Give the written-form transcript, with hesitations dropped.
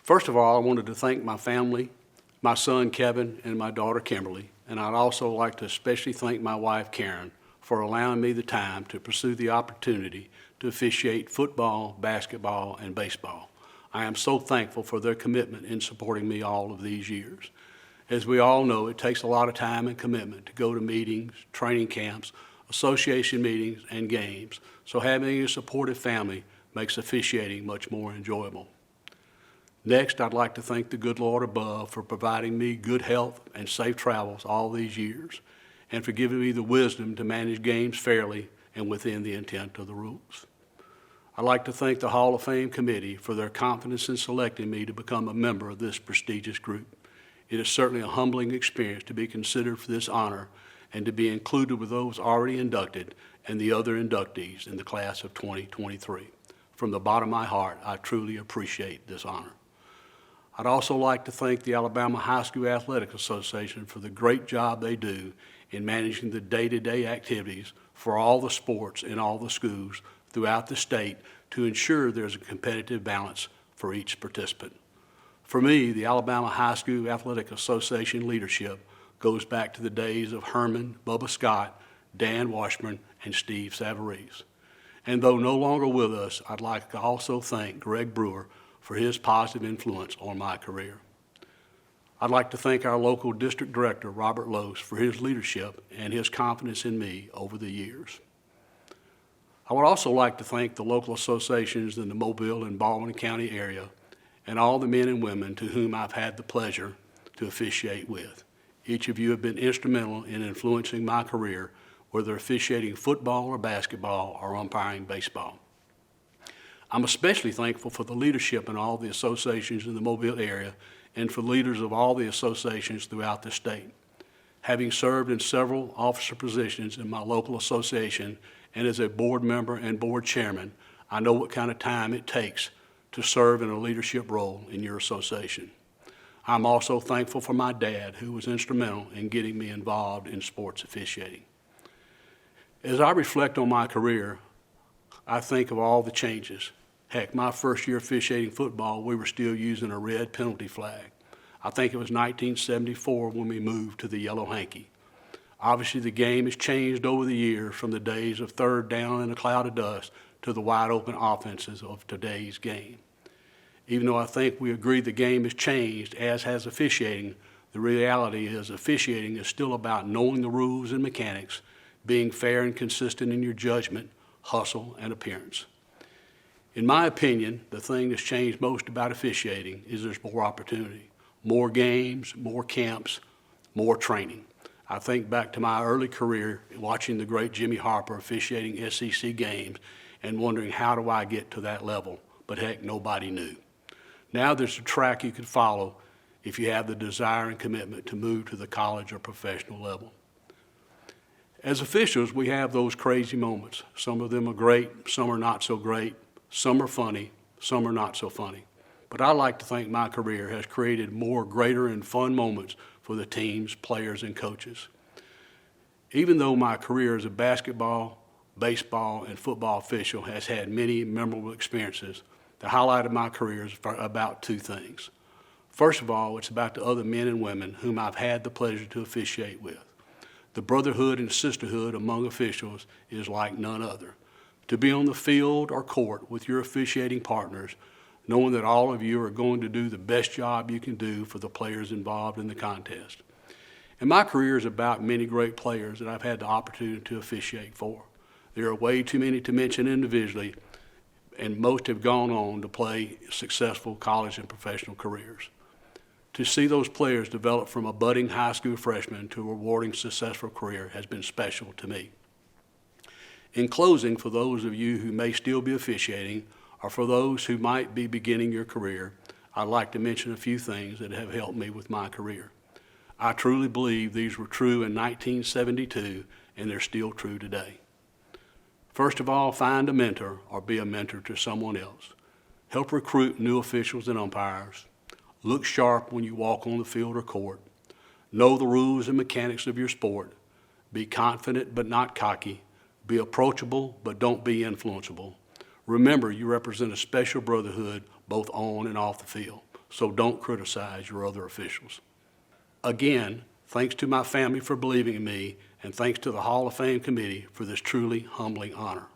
First of all, I wanted to thank my family, my son Kevin, and my daughter Kimberly, and I'd also like to especially thank my wife Karen for allowing me the time to pursue the opportunity to officiate football, basketball, and baseball. I am so thankful for their commitment in supporting me all of these years. As we all know, it takes a lot of time and commitment to go to meetings, training camps, association meetings, and games, so having a supportive family makes officiating much more enjoyable. Next, I'd like to thank the good Lord above for providing me good health and safe travels all these years, and for giving me the wisdom to manage games fairly and within the intent of the rules. I'd like to thank the Hall of Fame committee for their confidence in selecting me to become a member of this prestigious group. It is certainly a humbling experience to be considered for this honor and to be included with those already inducted and the other inductees in the class of 2023. From the bottom of my heart, I truly appreciate this honor. I'd also like to thank the Alabama High School Athletic Association for the great job they do in managing the day-to-day activities for all the sports in all the schools throughout the state to ensure there's a competitive balance for each participant. For me, the Alabama High School Athletic Association leadership goes back to the days of Herman, Bubba Scott, Dan Washburn, and Steve Savarese. And though no longer with us, I'd like to also thank Greg Brewer for his positive influence on my career. I'd like to thank our local district director, Robert Lose, for his leadership and his confidence in me over the years. I would also like to thank the local associations in the Mobile and Baldwin County area and all the men and women to whom I've had the pleasure to officiate with. Each of you have been instrumental in influencing my career, whether officiating football or basketball or umpiring baseball. I'm especially thankful for the leadership in all the associations in the Mobile area and for leaders of all the associations throughout the state. Having served in several officer positions in my local association and as a board member and board chairman, I know what kind of time it takes to serve in a leadership role in your association. I'm also thankful for my dad, who was instrumental in getting me involved in sports officiating. As I reflect on my career, I think of all the changes. Heck, my first year officiating football, we were still using a red penalty flag. I think it was 1974 when we moved to the yellow hanky. Obviously, the game has changed over the years from the days of third down in a cloud of dust to the wide open offenses of today's game. Even though I think we agree the game has changed, as has officiating, the reality is officiating is still about knowing the rules and mechanics, being fair and consistent in your judgment, hustle, and appearance. In my opinion, the thing that's changed most about officiating is there's more opportunity, more games, more camps, more training. I think back to my early career watching the great Jimmy Harper officiating SEC games and wondering, how do I get to that level? But heck, nobody knew. Now there's a track you can follow if you have the desire and commitment to move to the college or professional level. As officials, we have those crazy moments. Some of them are great, some are not so great, some are funny, some are not so funny. But I like to think my career has created more greater and fun moments for the teams, players, and coaches. Even though my career as a basketball, baseball, and football official has had many memorable experiences, the highlight of my career is about two things. First of all, it's about the other men and women whom I've had the pleasure to officiate with. The brotherhood and sisterhood among officials is like none other. To be on the field or court with your officiating partners, knowing that all of you are going to do the best job you can do for the players involved in the contest. And my career is about many great players that I've had the opportunity to officiate for. There are way too many to mention individually, and most have gone on to play successful college and professional careers. To see those players develop from a budding high school freshman to a rewarding, successful career has been special to me. In closing, for those of you who may still be officiating, or for those who might be beginning your career, I'd like to mention a few things that have helped me with my career. I truly believe these were true in 1972, and they're still true today. First of all, find a mentor or be a mentor to someone else. Help recruit new officials and umpires. Look sharp when you walk on the field or court. Know the rules and mechanics of your sport. Be confident but not cocky. Be approachable but don't be influenceable. Remember, you represent a special brotherhood both on and off the field. so don't criticize your other officials. Again, thanks to my family for believing in me, and thanks to the Hall of Fame committee for this truly humbling honor.